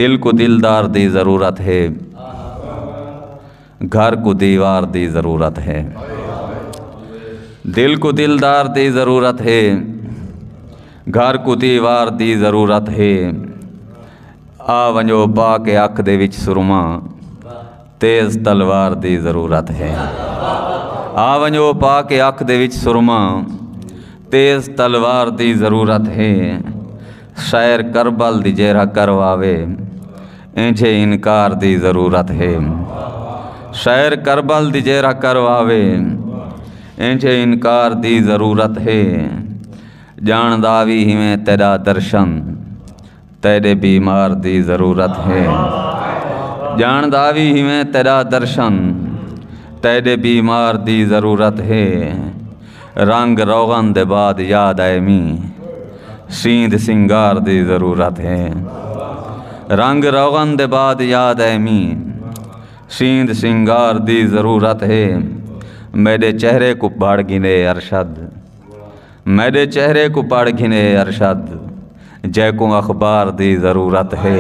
दिल को दिलदार दी ज़रूरत है, घर को दीवार दी ज़रूरत है। दिल को दिलदार दी ज़रूरत है, घर को दीवार दी ज़रूरत है। आ वंजो पा के अख दे विच सुरमा, तेज़ तलवार दी ज़रूरत है। आ वंजो पा के अख दे विच सुरमा, तेज़ तलवार दी ज़रूरत है। शायर करबल दी जेरा करवावे, इंझे इनकार दी ज़रूरत है। शायर करबल दी जेरा करवावे, इंझे इनकार दी ज़रूरत है। जानदावी हिमें तेरा दर्शन, तेरे बीमार दी ज़रूरत है। जानदावी हिमें तेरा दर्शन, तेरे बीमार दी ज़रूरत है। रंग रोगन दे बाद याद आएमी, सींध सिंगार दी ज़रूरत है। रंग रोगन दे बाद याद आएमी, सींध सिंगार दी ज़रूरत है। मेरे चेहरे को पढ़ गिने अरशद, मेरे चेहरे को पढ़ गिने अरशद, जैको अखबार दी ज़रूरत है।